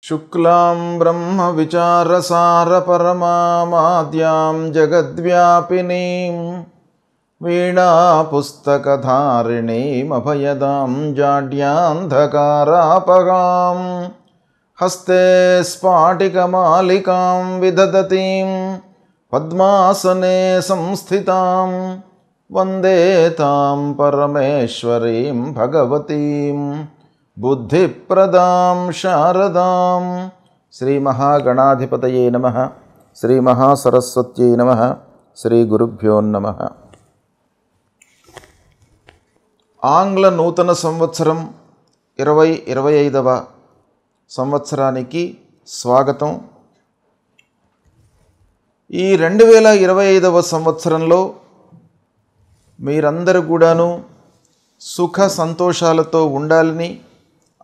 शुक्लां ब्रह्मविचारसारपरमामाद्यां जगद्व्यापिनीं वीणापुस्तकधारिणीमभयदां जाड्यान्धकारापगां हस्ते स्फाटिकमालिकां विदधतीं पद्मासने संस्थितां वन्दे तां परमेश्वरीं भगवतीं बुद्धिप्रदां शारदां। श्री महागणाधिपतये नमः। श्री महासरस्वत्यै नमः। श्री गुरुभ्यो नमः। ఆంగ్ల నూతన సంవత్సరం 2025వ సంవత్సరానికి స్వాగతం. ఈ 2025వ సంవత్సరంలో మీరందరూ కూడాను సుఖ సంతోషాలతో ఉండాలని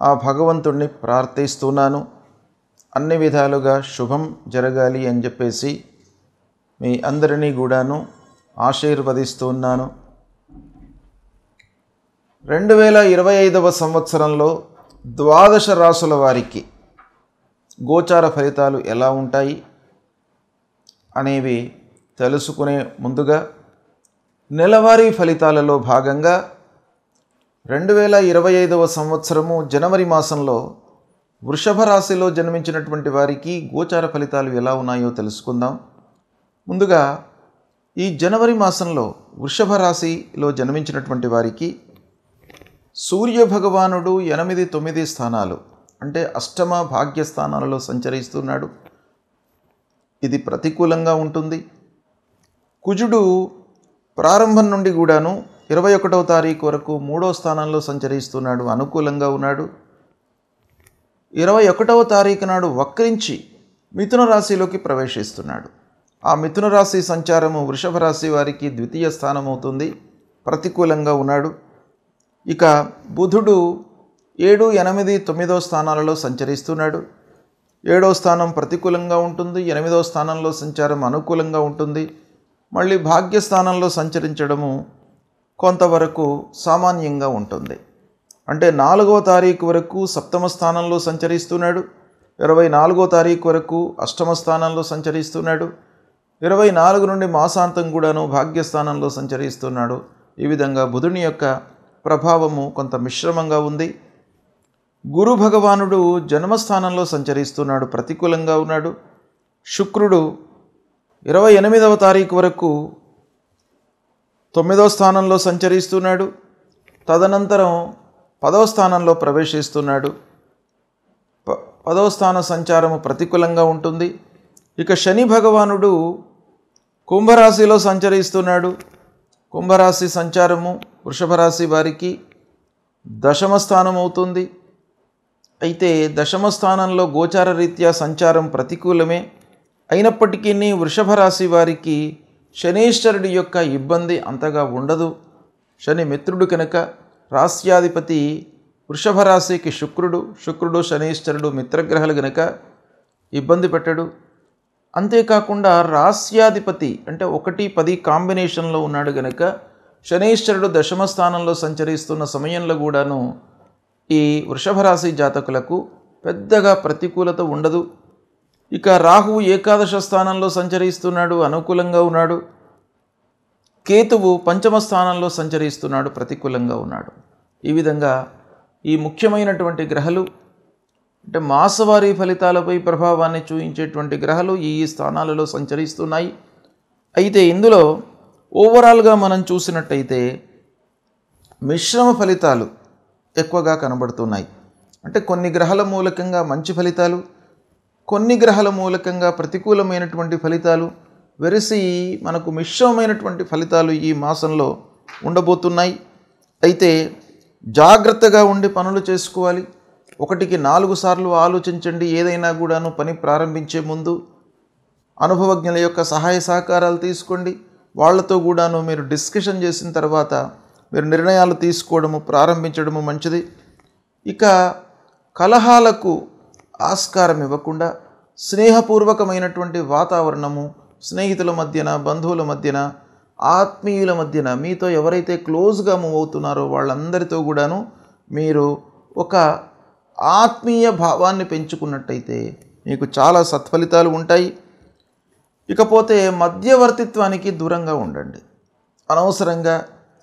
ఆ భగవంతుణ్ణి ప్రార్థిస్తున్నాను. అన్ని విధాలుగా శుభం జరగాలి అని చెప్పేసి మీ అందరినీ కూడాను ఆశీర్వదిస్తున్నాను. 2025వ సంవత్సరంలో ద్వాదశ రాశుల వారికి గోచార ఫలితాలు ఎలా ఉంటాయి అనేవి తెలుసుకునే ముందుగా నెలవారీ ఫలితాలలో భాగంగా 2025వ సంవత్సరము జనవరి మాసంలో వృషభ రాశిలో జన్మించినటువంటి వారికి గోచార ఫలితాలు ఎలా ఉన్నాయో తెలుసుకుందాం. ముందుగా ఈ జనవరి మాసంలో వృషభ రాశిలో జన్మించినటువంటి వారికి సూర్య భగవానుడు 8-9 స్థానాలు అంటే అష్టమ భాగ్యస్థానాలలో సంచరిస్తున్నాడు. ఇది ప్రతికూలంగా ఉంటుంది. కుజుడు ప్రారంభం నుండి కూడాను 21వ తారీఖు వరకు 3వ స్థానంలో సంచరిస్తున్నాడు, అనుకూలంగా ఉన్నాడు. 21వ తారీఖు నాడు వక్రించి మిథున రాశిలోకి ప్రవేశిస్తున్నాడు. ఆ మిథున రాశి సంచారము వృషభ రాశి వారికి ద్వితీయ స్థానం అవుతుంది, ప్రతికూలంగా ఉన్నాడు. ఇక బుధుడు 7, 8, 9వ స్థానాలలో సంచరిస్తున్నాడు. 7వ స్థానం ప్రతికూలంగా ఉంటుంది, 8వ స్థానంలో సంచారం అనుకూలంగా ఉంటుంది. మళ్ళీ భాగ్యస్థానంలో సంచరించడము కొంతవరకు సామాన్యంగా ఉంటుంది. అంటే 4వ తారీఖు వరకు సప్తమ స్థానంలో సంచరిస్తున్నాడు, 24వ తారీఖు వరకు అష్టమ స్థానంలో సంచరిస్తున్నాడు, 24 నుండి మాసాంతం కూడాను భాగ్యస్థానంలో సంచరిస్తున్నాడు. ఈ విధంగా బుధుని యొక్క ప్రభావము కొంత మిశ్రమంగా ఉంది. గురు భగవానుడు జన్మస్థానంలో సంచరిస్తున్నాడు, ప్రతికూలంగా ఉన్నాడు. శుక్రుడు 28వ తారీఖు వరకు 9వ స్థానంలో సంచరిస్తున్నాడు, తదనంతరం 10వ స్థానంలో ప్రవేశిస్తున్నాడు. 10వ స్థాన సంచారము ప్రతికూలంగా ఉంటుంది. ఇక శని భగవానుడు కుంభరాశిలో సంచరిస్తున్నాడు. కుంభరాశి సంచారము వృషభ రాశి వారికి దశమ స్థానం అవుతుంది. అయితే దశమ స్థానంలో గోచార రీత్యా సంచారం ప్రతికూలమే అయినప్పటికీ వృషభ రాశి వారికి శనీశ్వరుడి యొక్క ఇబ్బంది అంతగా ఉండదు. శని మిత్రుడు కనుక రాస్యాధిపతి వృషభ రాశికి శుక్రుడు శనీశ్వరుడు మిత్రగ్రహాలు కనుక ఇబ్బంది పెట్టడు. అంతేకాకుండా రాస్యాధిపతి అంటే 1-10 కాంబినేషన్లో ఉన్నాడు కనుక శనీశ్వరుడు దశమ స్థానంలో సంచరిస్తున్న సమయంలో కూడాను ఈ వృషభ రాశి జాతకులకు పెద్దగా ప్రతికూలత ఉండదు. ఇక రాహువు ఏకాదశ స్థానంలో సంచరిస్తున్నాడు, అనుకూలంగా ఉన్నాడు. కేతువు పంచమ స్థానంలో సంచరిస్తున్నాడు, ప్రతికూలంగా ఉన్నాడు. ఈ విధంగా ఈ ముఖ్యమైనటువంటి గ్రహాలు అంటే మాసవారీ ఫలితాలపై ప్రభావాన్ని చూపించేటువంటి గ్రహాలు ఈ స్థానాలలో సంచరిస్తున్నాయి. అయితే ఇందులో ఓవరాల్గా మనం చూసినట్టయితే మిశ్రమ ఫలితాలు ఎక్కువగా కనబడుతున్నాయి. అంటే కొన్ని గ్రహాల మూలకంగా మంచి ఫలితాలు, కొన్ని గ్రహాల మూలకంగా ప్రతికూలమైనటువంటి ఫలితాలు వెరసి మనకు మిశ్రమమైనటువంటి ఫలితాలు ఈ మాసంలో ఉండబోతున్నాయి. అయితే జాగ్రత్తగా ఉండి పనులు చేసుకోవాలి. 1-4 సార్లు ఆలోచించండి. ఏదైనా కూడాను పని ప్రారంభించే ముందు అనుభవజ్ఞుల యొక్క సహాయ సహకారాలు తీసుకోండి. వాళ్లతో కూడాను మీరు డిస్కషన్ చేసిన తర్వాత మీరు నిర్ణయాలు తీసుకోవడము ప్రారంభించడము మంచిది. ఇక కలహాలకు ఆస్కారం ఇవ్వకుండా స్నేహపూర్వకమైనటువంటి వాతావరణము స్నేహితుల మధ్యన, బంధువుల మధ్యన, ఆత్మీయుల మధ్యన మీతో ఎవరైతే క్లోజ్గా మూవ్ అవుతున్నారో వాళ్ళందరితో కూడాను మీరు ఒక ఆత్మీయ భావాన్ని పెంచుకున్నట్టయితే మీకు చాలా సత్ఫలితాలు ఉంటాయి. ఇకపోతే మధ్యవర్తిత్వానికి దూరంగా ఉండండి. అనవసరంగా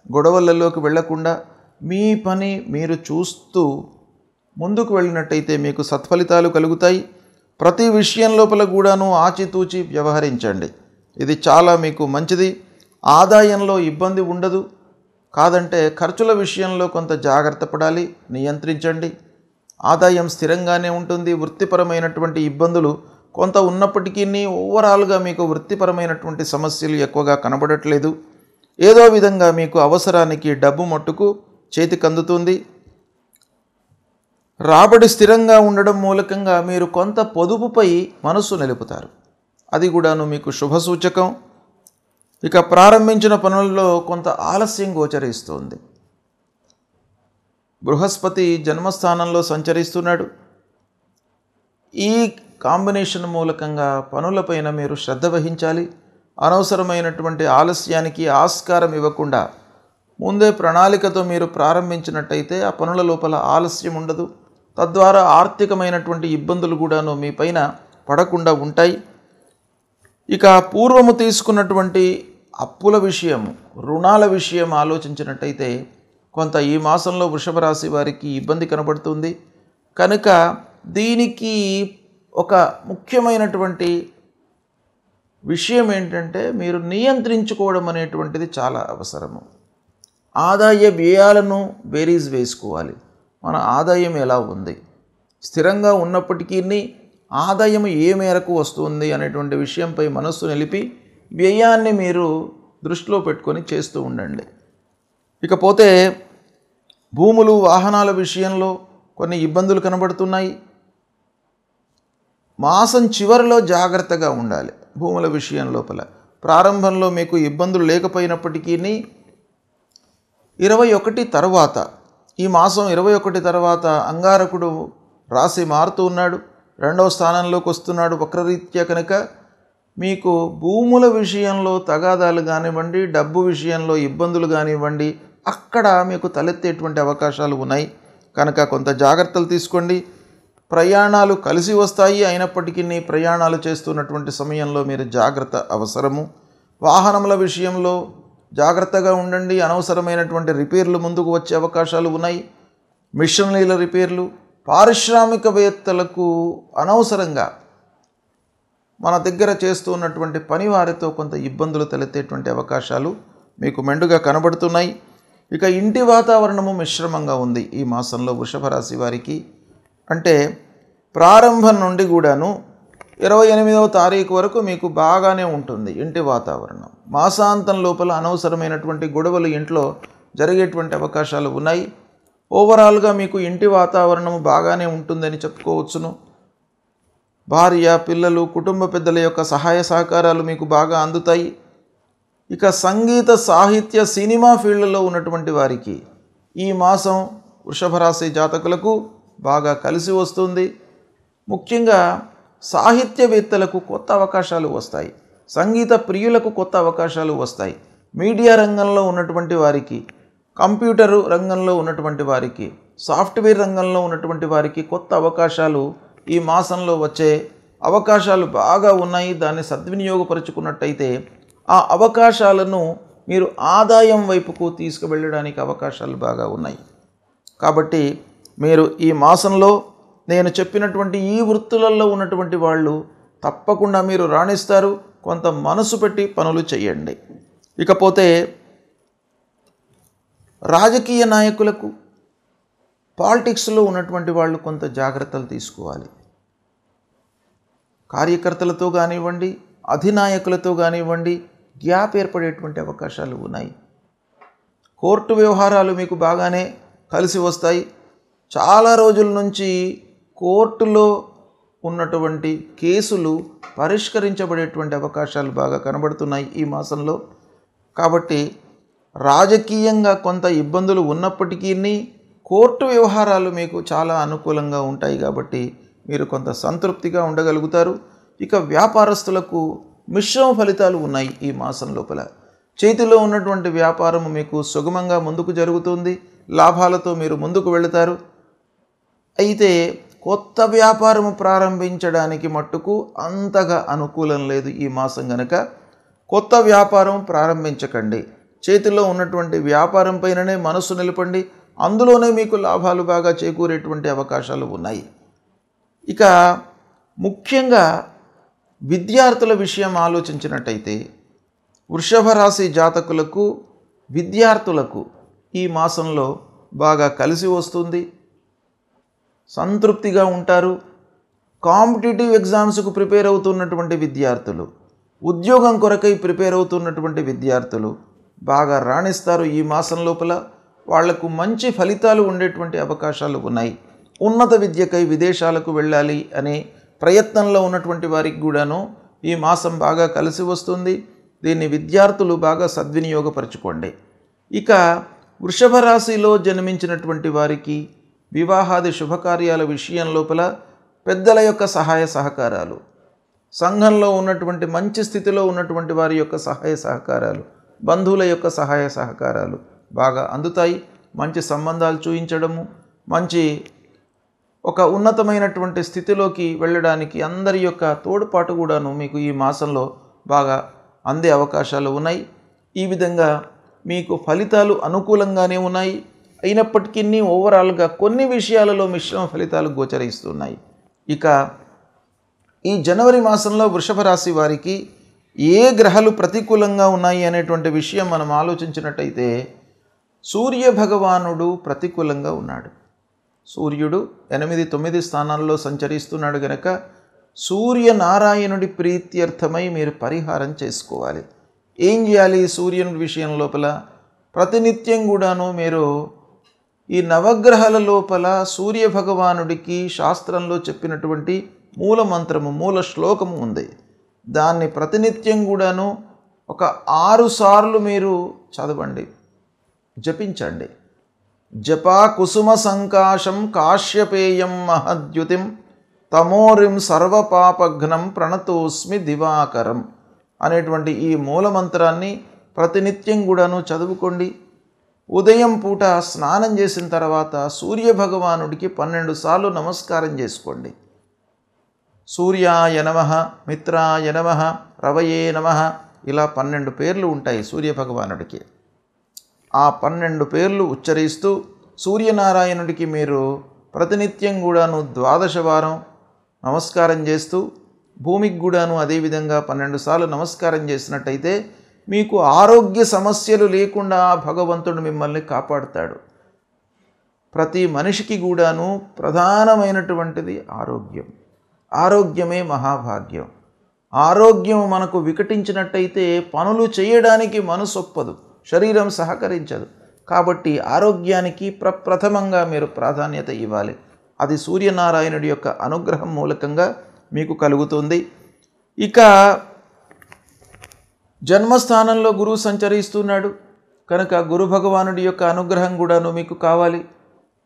గొడవలలోకి వెళ్లకుండా మీ పని మీరు చూస్తూ ముందుకు వెళ్ళినట్టయితే మీకు సత్ఫలితాలు కలుగుతాయి. ప్రతి విషయం లోపల కూడాను ఆచితూచి వ్యవహరించండి. ఇది చాలా మీకు మంచిది. ఆదాయంలో ఇబ్బంది ఉండదు. కాదంటే ఖర్చుల విషయంలో కొంత జాగ్రత్త పడాలి, నియంత్రించండి. ఆదాయం స్థిరంగానే ఉంటుంది. వృత్తిపరమైనటువంటి ఇబ్బందులు కొంత ఉన్నప్పటికీ ఓవరాల్గా మీకు వృత్తిపరమైనటువంటి సమస్యలు ఎక్కువగా కనబడట్లేదు. ఏదో విధంగా మీకు అవసరానికి డబ్బు మట్టుకు చేతికి అందుతుంది. రాబడి స్థిరంగా ఉండడం మూలకంగా మీరు కొంత పొదుపుపై మనస్సు నిలుపుతారు. అది కూడాను మీకు శుభసూచకం. ఇక ప్రారంభించిన పనుల్లో కొంత ఆలస్యం గోచరిస్తుంది. బృహస్పతి జన్మస్థానంలో సంచరిస్తున్నాడు. ఈ కాంబినేషన్ మూలకంగా పనులపైన మీరు శ్రద్ధ వహించాలి. అనవసరమైనటువంటి ఆలస్యానికి ఆస్కారం ఇవ్వకుండా ముందే ప్రణాళికతో మీరు ప్రారంభించినట్టయితే ఆ పనుల లోపల ఆలస్యం ఉండదు. తద్వారా ఆర్థికమైనటువంటి ఇబ్బందులు కూడాను మీ పైన పడకుండా ఉంటాయి. ఇక పూర్వము తీసుకున్నటువంటి అప్పుల విషయం, రుణాల విషయం ఆలోచించినట్టయితే కొంత ఈ మాసంలో వృషభ రాశి వారికి ఇబ్బంది కనబడుతుంది. కనుక దీనికి ఒక ముఖ్యమైనటువంటి విషయం ఏంటంటే మీరు నియంత్రించుకోవడం అనేటువంటిది చాలా అవసరము. ఆదాయ వ్యయాలను బేరీజ్ వేసుకోవాలి. మన ఆదాయం ఎలా ఉంది, స్థిరంగా ఉన్నప్పటికీ ఆదాయం ఏ మేరకు వస్తుంది అనేటువంటి విషయంపై మనస్సు నిలిపి వ్యయాన్ని మీరు దృష్టిలో పెట్టుకొని చేస్తూ ఉండండి. ఇకపోతే భూములు, వాహనాల విషయంలో కొన్ని ఇబ్బందులు కనబడుతున్నాయి. మాసం చివరిలో జాగ్రత్తగా ఉండాలి. భూముల విషయం లోపల ప్రారంభంలో మీకు ఇబ్బందులు లేకపోయినప్పటికీ 21 తర్వాత, ఈ మాసం 21 తర్వాత అంగారకుడు రాశి మారుతూ ఉన్నాడు. 2వ స్థానంలోకి వస్తున్నాడు వక్రరీత్యా. కనుక మీకు భూముల విషయంలో తగాదాలు కానివ్వండి, డబ్బు విషయంలో ఇబ్బందులు కానివ్వండి, అక్కడ మీకు తలెత్తేటువంటి అవకాశాలు ఉన్నాయి. కనుక కొంత జాగ్రత్తలు తీసుకోండి. ప్రయాణాలు కలిసి వస్తాయి. అయినప్పటికీ ప్రయాణాలు చేస్తున్నటువంటి సమయంలో మీరు జాగ్రత్త అవసరము. వాహనముల విషయంలో జాగ్రత్తగా ఉండండి. అనవసరమైనటువంటి రిపేర్లు ముందుకు వచ్చే అవకాశాలు ఉన్నాయి. మిషనరీల రిపేర్లు, పారిశ్రామికవేత్తలకు అనవసరంగా మన దగ్గర చేస్తూ ఉన్నటువంటి పని వారితో కొంత ఇబ్బందులు తలెత్తేటువంటి అవకాశాలు మీకు మెండుగా కనబడుతున్నాయి. ఇక ఇంటి వాతావరణము మిశ్రమంగా ఉంది ఈ మాసంలో వృషభ రాశి వారికి. అంటే ప్రారంభం నుండి కూడాను 28వ తారీఖు వరకు మీకు బాగానే ఉంటుంది ఇంటి వాతావరణం. మాసాంతం లోపల అనవసరమైనటువంటి గొడవలు ఇంట్లో జరిగేటువంటి అవకాశాలు ఉన్నాయి. ఓవరాల్గా మీకు ఇంటి వాతావరణం బాగానే ఉంటుందని చెప్పుకోవచ్చును. భార్య, పిల్లలు, కుటుంబ పెద్దల యొక్క సహాయ సహకారాలు మీకు బాగా అందుతాయి. ఇక సంగీత, సాహిత్య, సినిమా ఫీల్డ్లో ఉన్నటువంటి వారికి ఈ మాసం వృషభ రాశి జాతకులకు బాగా కలిసి వస్తుంది. ముఖ్యంగా సాహిత్యవేత్తలకు కొత్త అవకాశాలు వస్తాయి. సంగీత ప్రియులకు కొత్త అవకాశాలు వస్తాయి. మీడియా రంగంలో ఉన్నటువంటి వారికి, కంప్యూటరు రంగంలో ఉన్నటువంటి వారికి, సాఫ్ట్వేర్ రంగంలో ఉన్నటువంటి వారికి కొత్త అవకాశాలు ఈ మాసంలో వచ్చే అవకాశాలు బాగా ఉన్నాయి. దాన్ని సద్వినియోగపరుచుకున్నట్టయితే ఆ అవకాశాలను మీరు ఆదాయం వైపుకు తీసుకువెళ్ళడానికి అవకాశాలు బాగా ఉన్నాయి. కాబట్టి మీరు ఈ మాసంలో నేను చెప్పినటువంటి ఈ వృత్తులలో ఉన్నటువంటి వాళ్ళు తప్పకుండా మీరు రాణిస్తారు. కొంత మనసు పెట్టి పనులు చేయండి. ఇకపోతే రాజకీయ నాయకులకు, పాలిటిక్స్లో ఉన్నటువంటి వాళ్ళు కొంత జాగ్రత్తలు తీసుకోవాలి. కార్యకర్తలతో కానివ్వండి, అధినాయకులతో కానివ్వండి గ్యాప్ ఏర్పడేటువంటి అవకాశాలు ఉన్నాయి. కోర్టు వ్యవహారాలు మీకు బాగానే కలిసి వస్తాయి. చాలా రోజుల నుంచి కోర్టులో ఉన్నటువంటి కేసులు పరిష్కరించబడేటువంటి అవకాశాలు బాగా కనబడుతున్నాయి ఈ మాసంలో. కాబట్టి రాజకీయంగా కొంత ఇబ్బందులు ఉన్నప్పటికీ కోర్టు వ్యవహారాలు మీకు చాలా అనుకూలంగా ఉంటాయి. కాబట్టి మీరు కొంత సంతృప్తిగా ఉండగలుగుతారు. ఇక వ్యాపారస్తులకు మిశ్రమ ఫలితాలు ఉన్నాయి ఈ మాసం లోపల. చేతిలో ఉన్నటువంటి వ్యాపారం మీకు సుగమంగా ముందుకు జరుగుతుంది. లాభాలతో మీరు ముందుకు వెళతారు. అయితే కొత్త వ్యాపారము ప్రారంభించడానికి మట్టుకు అంతగా అనుకూలం లేదు ఈ మాసం గనక కొత్త వ్యాపారం ప్రారంభించకండి. చేతిలో ఉన్నటువంటి వ్యాపారం పైననే మనస్సు నిలపండి. అందులోనే మీకు లాభాలు బాగా చేకూరేటువంటి అవకాశాలు ఉన్నాయి. ఇక ముఖ్యంగా విద్యార్థుల విషయం ఆలోచించినట్టయితే వృషభ రాశి జాతకులకు, విద్యార్థులకు ఈ మాసంలో బాగా కలిసి వస్తుంది. సంతృప్తిగా ఉంటారు. కాంపిటేటివ్ ఎగ్జామ్స్కు ప్రిపేర్ అవుతున్నటువంటి విద్యార్థులు, ఉద్యోగం కొరకై ప్రిపేర్ అవుతున్నటువంటి విద్యార్థులు బాగా రాణిస్తారు. ఈ మాసం లోపల వాళ్లకు మంచి ఫలితాలు ఉండేటువంటి అవకాశాలు ఉన్నాయి. ఉన్నత విద్యకై విదేశాలకు వెళ్ళాలి అనే ప్రయత్నంలో ఉన్నటువంటి వారికి కూడాను ఈ మాసం బాగా కలిసి వస్తుంది. దీన్ని విద్యార్థులు బాగా సద్వినియోగపరచుకోండి. ఇక వృషభ రాశిలో జన్మించినటువంటి వారికి వివాహాది శుభకార్యాల విషయం లోపల పెద్దల యొక్క సహాయ సహకారాలు, సంఘంలో ఉన్నటువంటి మంచి స్థితిలో ఉన్నటువంటి వారి యొక్క సహాయ సహకారాలు, బంధువుల యొక్క సహాయ సహకారాలు బాగా అందుతాయి. మంచి సంబంధాలు చూయించడము, మంచి ఒక ఉన్నతమైనటువంటి స్థితిలోకి వెళ్ళడానికి అందరి యొక్క తోడ్పాటు కూడాను మీకు ఈ మాసంలో బాగా అందే అవకాశాలు ఉన్నాయి. ఈ విధంగా మీకు ఫలితాలు అనుకూలంగానే ఉన్నాయి. అయినప్పటికీ ఓవరాల్గా కొన్ని విషయాలలో మిశ్రమ ఫలితాలు గోచరిస్తున్నాయి. ఇక ఈ జనవరి మాసంలో వృషభ రాశి వారికి ఏ గ్రహాలు ప్రతికూలంగా ఉన్నాయి అనేటువంటి విషయం మనం ఆలోచించినట్టయితే సూర్య భగవానుడు ప్రతికూలంగా ఉన్నాడు. సూర్యుడు 8-9 స్థానాల్లో సంచరిస్తున్నాడు గనక సూర్యనారాయణుడి ప్రీత్యర్థమై మీరు పరిహారం చేసుకోవాలి. ఏం చేయాలి? సూర్యుని విషయం లోపల ప్రతినిత్యం కూడాను మీరు ఈ నవగ్రహాల లోపల సూర్య భగవానుడికి శాస్త్రంలో చెప్పినటువంటి మూల మంత్రము, మూల శ్లోకము ఉంది. దాన్ని ప్రతినిత్యం కూడాను ఒక 6 సార్లు మీరు చదవండి, జపించండి. జపా కుసుమ సంకాశం కాశ్యపేయం మహద్యుతిం తమోరిం సర్వపాపఘ్నం ప్రణతోస్మి దివాకరం అనేటువంటి ఈ మూలమంత్రాన్ని ప్రతినిత్యం కూడాను చదువుకోండి. ఉదయం పూట స్నానం చేసిన తర్వాత సూర్యభగవానుడికి 12 సార్లు నమస్కారం చేసుకోండి. సూర్యాయ నమః, మిత్రాయ నమః, రవయే నమః, ఇలా 12 పేర్లు ఉంటాయి సూర్యభగవానుడికి. ఆ 12 పేర్లు ఉచ్చరిస్తూ సూర్యనారాయణుడికి మీరు ప్రతినిత్యం కూడాను 12 వారం నమస్కారం చేస్తూ భూమికి కూడాను అదేవిధంగా 12 సార్లు నమస్కారం చేసినట్టయితే మీకు ఆరోగ్య సమస్యలు లేకుండా భగవంతుడు మిమ్మల్ని కాపాడుతాడు. ప్రతి మనిషికి కూడాను ప్రధానమైనటువంటిది ఆరోగ్యం. ఆరోగ్యమే మహాభాగ్యం. ఆరోగ్యం మనకు వికటించినట్టయితే పనులు చేయడానికి మనసొప్పదు, శరీరం సహకరించదు. కాబట్టి ఆరోగ్యానికి ప్రప్రథమంగా మీరు ప్రాధాన్యత ఇవ్వాలి. అది సూర్యనారాయణుడి యొక్క అనుగ్రహం మూలకంగా మీకు కలుగుతుంది. ఇక జన్మస్థానంలో గురువు సంచరిస్తున్నాడు కనుక గురు భగవానుడి యొక్క అనుగ్రహం కూడాను మీకు కావాలి.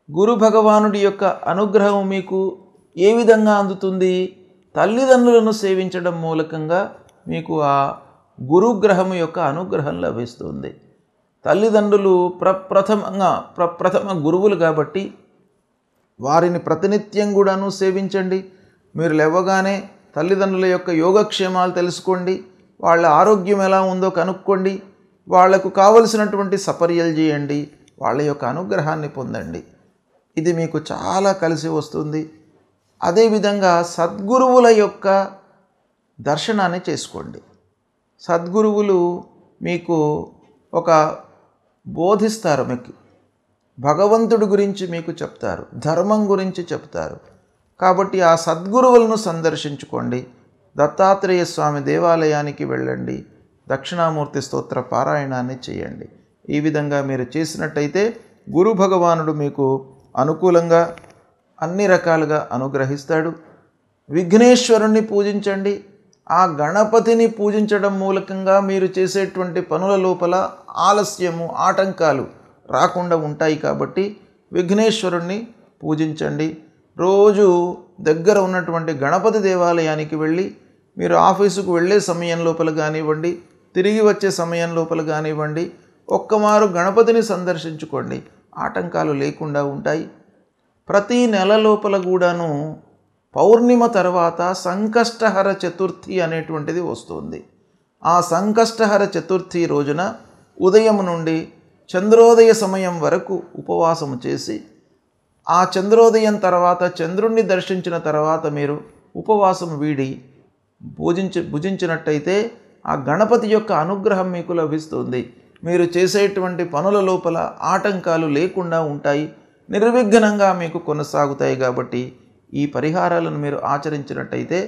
గురు భగవానుడి యొక్క అనుగ్రహం మీకు ఏ విధంగా అందుతుంది? తల్లిదండ్రులను సేవించడం మూలకంగా మీకు ఆ గురుగ్రహం యొక్క అనుగ్రహం లభిస్తుంది. తల్లిదండ్రులు ప్రప్రథమ గురువులు కాబట్టి వారిని ప్రతినిత్యం కూడాను సేవించండి. మీరు లేవగానే తల్లిదండ్రుల యొక్క యోగక్షేమాలు తెలుసుకోండి, వాళ్ళ ఆరోగ్యం ఎలా ఉందో కనుక్కోండి, వాళ్లకు కావలసినటువంటి సపర్యలు చేయండి, వాళ్ళ యొక్క అనుగ్రహాన్ని పొందండి. ఇది మీకు చాలా కలిసి వస్తుంది. అదేవిధంగా సద్గురువుల యొక్క దర్శనాన్ని చేసుకోండి. సద్గురువులు మీకు ఒక బోధిస్తారు, మీకు భగవంతుడి గురించి మీకు చెప్తారు, ధర్మం గురించి చెప్తారు. కాబట్టి ఆ సద్గురువులను సందర్శించుకోండి. దత్తాత్రేయ స్వామి దేవాలయానికి వెళ్ళండి, దక్షిణామూర్తి స్తోత్ర పారాయణాన్ని చేయండి. ఈ విధంగా మీరు చేసినట్టయితే గురు భగవానుడు మీకు అనుకూలంగా అన్ని రకాలుగా అనుగ్రహిస్తాడు. విఘ్నేశ్వరుణ్ణి పూజించండి. ఆ గణపతిని పూజించడం మూలకంగా మీరు చేసేటువంటి పనుల లోపల ఆలస్యము, ఆటంకాలు రాకుండా ఉంటాయి. కాబట్టి విఘ్నేశ్వరుణ్ణి పూజించండి. రోజు దగ్గర ఉన్నటువంటి గణపతి దేవాలయానికి వెళ్ళి మీరు ఆఫీసుకు వెళ్ళే సమయం లోపల కానివ్వండి, తిరిగి వచ్చే సమయం లోపల కానివ్వండి, ఒక్కమారు గణపతిని సందర్శించుకోండి. ఆటంకాలు లేకుండా ఉంటాయి. ప్రతి నెల లోపల కూడాను పౌర్ణిమ తర్వాత సంకష్టహర చతుర్థి అనేటువంటిది వస్తుంది. ఆ సంకష్టహర చతుర్థి రోజున ఉదయం నుండి చంద్రోదయ సమయం వరకు ఉపవాసం చేసి ఆ చంద్రోదయం తర్వాత చంద్రుణ్ణి దర్శించిన తర్వాత మీరు ఉపవాసం వీడి భుజించినట్టయితే ఆ గణపతి యొక్క అనుగ్రహం మీకు లభిస్తుంది. మీరు చేసేటువంటి పనుల లోపల ఆటంకాలు లేకుండా ఉంటాయి, నిర్విఘ్నంగా మీకు కొనసాగుతాయి. కాబట్టి ఈ పరిహారాలను మీరు ఆచరించినట్టయితే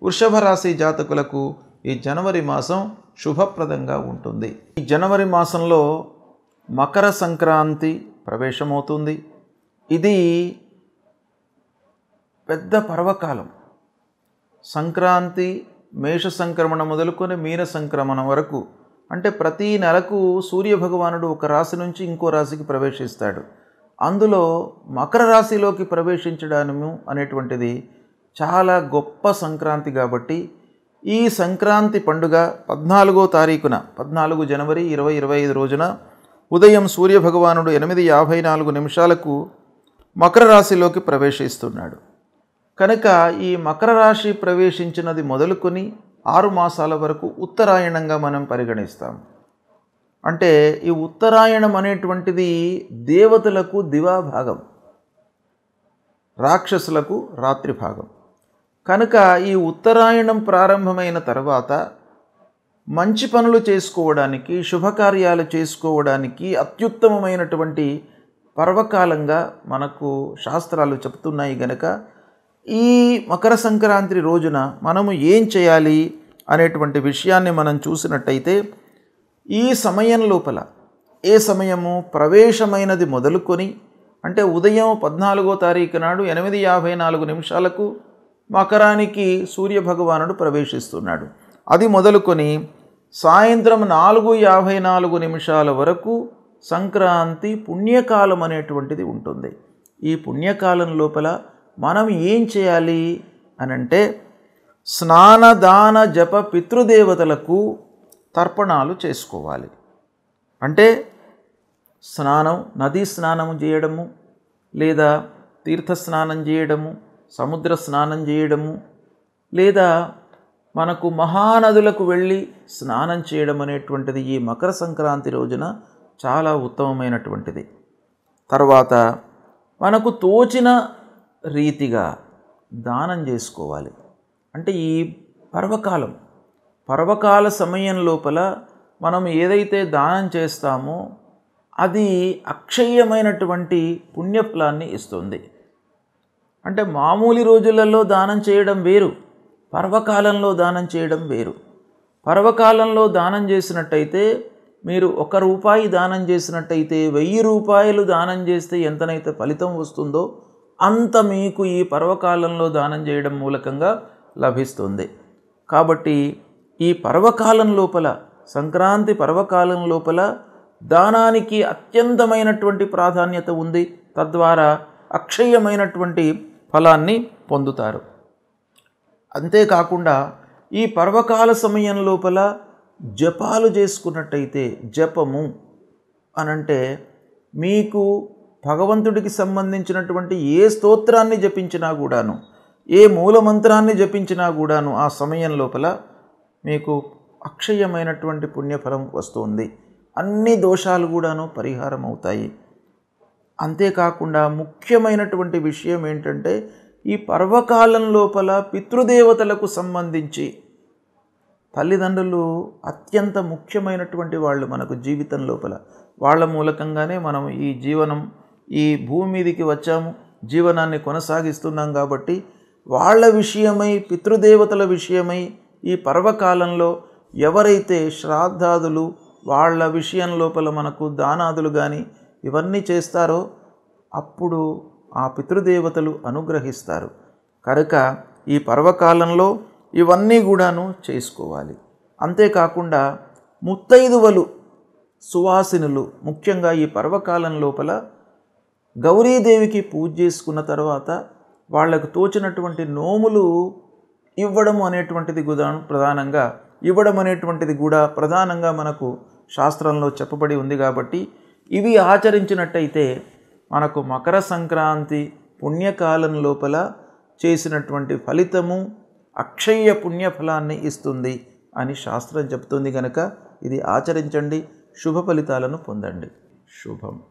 వృషభ రాశి జాతకులకు ఈ జనవరి మాసం శుభప్రదంగా ఉంటుంది. ఈ జనవరి మాసంలో మకర సంక్రాంతి ప్రవేశమవుతుంది. ఇది పెద్ద పర్వకాలం. సంక్రాంతి మేష సంక్రమణ మొదలుకొని మీన సంక్రమణ వరకు, అంటే ప్రతి నెలకు సూర్యభగవానుడు ఒక రాశి నుంచి ఇంకో రాశికి ప్రవేశిస్తాడు. అందులో మకర రాశిలోకి ప్రవేశించడము అనేటువంటిది చాలా గొప్ప సంక్రాంతి. కాబట్టి ఈ సంక్రాంతి పండుగ 14వ తారీఖున 14 జనవరి 2025 రోజున ఉదయం సూర్యభగవానుడు 8:54 మకర రాశిలోకి ప్రవేశిస్తున్నాడు. కనుక ఈ మకర రాశి ప్రవేశించినది మొదలుకొని 6 మాసాల వరకు ఉత్తరాయణంగా మనం పరిగణిస్తాం. అంటే ఈ ఉత్తరాయణం అనేటువంటిది దేవతలకు దివాభాగం, రాక్షసులకు రాత్రి భాగం. కనుక ఈ ఉత్తరాయణం ప్రారంభమైన తర్వాత మంచి పనులు చేసుకోవడానికి, శుభకార్యాలు చేసుకోవడానికి అత్యుత్తమమైనటువంటి పర్వకాలంగా మనకు శాస్త్రాలు చెప్తున్నాయి. గనక ఈ మకర సంక్రాంతి రోజున మనము ఏం చేయాలి అనేటువంటి విషయాన్ని మనం చూసినట్టయితే, ఈ సమయం లోపల ఏ సమయము ప్రవేశమైనది మొదలుకొని, అంటే ఉదయం 14వ తారీఖు నాడు 8:54 మకరానికి సూర్యభగవానుడు ప్రవేశిస్తున్నాడు. అది మొదలుకొని సాయంత్రం 4:54 వరకు సంక్రాంతి పుణ్యకాలం అనేటువంటిది ఉంటుంది. ఈ పుణ్యకాలం లోపల మనం ఏం చేయాలి అనంటే, స్నానదాన జప పితృదేవతలకు తర్పణాలు చేసుకోవాలి. అంటే స్నానం, నదీ స్నానం చేయడము, లేదా తీర్థ స్నానం చేయడము, సముద్ర స్నానం చేయడము, లేదా మనకు మహానదులకు వెళ్ళి స్నానం చేయడం అనేటువంటిది ఈ మకర సంక్రాంతి రోజున చాలా ఉత్తమమైనటువంటిది. తర్వాత మనకు తోచిన రీతిగా దానం చేసుకోవాలి. అంటే ఈ పర్వకాల సమయం లోపల మనం ఏదైతే దానం చేస్తామో అది అక్షయ్యమైనటువంటి పుణ్యఫలాన్ని ఇస్తుంది. అంటే మామూలు రోజులలో దానం చేయడం వేరు, పర్వకాలంలో దానం చేయడం వేరు. పర్వకాలంలో దానం చేసినట్టయితే, మీరు ₹1 దానం చేసినట్టయితే 1000 రూపాయలు దానం చేస్తే ఎంతనైతే ఫలితం వస్తుందో అంత మీకు ఈ పర్వకాలంలో దానం చేయడం మూలకంగా లభిస్తుంది. కాబట్టి ఈ పర్వకాలం లోపల, సంక్రాంతి పర్వకాలం లోపల దానానికి అత్యంతమైనటువంటి ప్రాధాన్యత ఉంది. తద్వారా అక్షయమైనటువంటి ఫలాన్ని పొందుతారు. అంతేకాకుండా ఈ పర్వకాల సమయం లోపల జపాలు చేసుకున్నట్టయితే, జపము అనంటే మీకు భగవంతుడికి సంబంధించినటువంటి ఏ స్తోత్రాన్ని జపించినా కూడాను, ఏ మూలమంత్రాన్ని జపించినా కూడాను ఆ సమయం లోపల మీకు అక్షయమైనటువంటి పుణ్యఫలం వస్తుంది. అన్ని దోషాలు కూడాను పరిహారం అవుతాయి. అంతేకాకుండా ముఖ్యమైనటువంటి విషయం ఏంటంటే, ఈ పర్వకాలం లోపల పితృదేవతలకు సంబంధించి తల్లిదండ్రులు అత్యంత ముఖ్యమైనటువంటి వాళ్ళు మనకు జీవితం లోపల. వాళ్ళ మూలకంగానే మనం ఈ భూమి మీదకి వచ్చాము, జీవనాన్ని కొనసాగిస్తున్నాం. కాబట్టి వాళ్ళ విషయమై, పితృదేవతల విషయమై ఈ పర్వకాలంలో ఎవరైతే శ్రాద్ధాదులు, వాళ్ళ విషయం లోపల మనకు దానాదులు కానీ ఇవన్నీ చేస్తారో అప్పుడు ఆ పితృదేవతలు అనుగ్రహిస్తారు. కనుక ఈ పర్వకాలంలో ఇవన్నీ కూడాను చేసుకోవాలి. అంతేకాకుండా ముత్తైదువలు, సువాసినులు ముఖ్యంగా ఈ పర్వకాలం లోపల గౌరీదేవికి పూజ చేసుకున్న తర్వాత వాళ్లకు తోచినటువంటి నోములు ఇవ్వడం అనేటువంటిది కూడా ప్రధానంగా మనకు శాస్త్రంలో చెప్పబడి ఉంది. కాబట్టి ఇవి ఆచరించినట్టయితే మనకు మకర సంక్రాంతి పుణ్యకాలం లోపల చేసినటువంటి ఫలితము అక్షయ పుణ్యఫలాన్ని ఇస్తుంది అని శాస్త్రం చెప్తుంది కనుక ఇది ఆచరించండి, శుభ ఫలితాలను పొందండి. శుభం.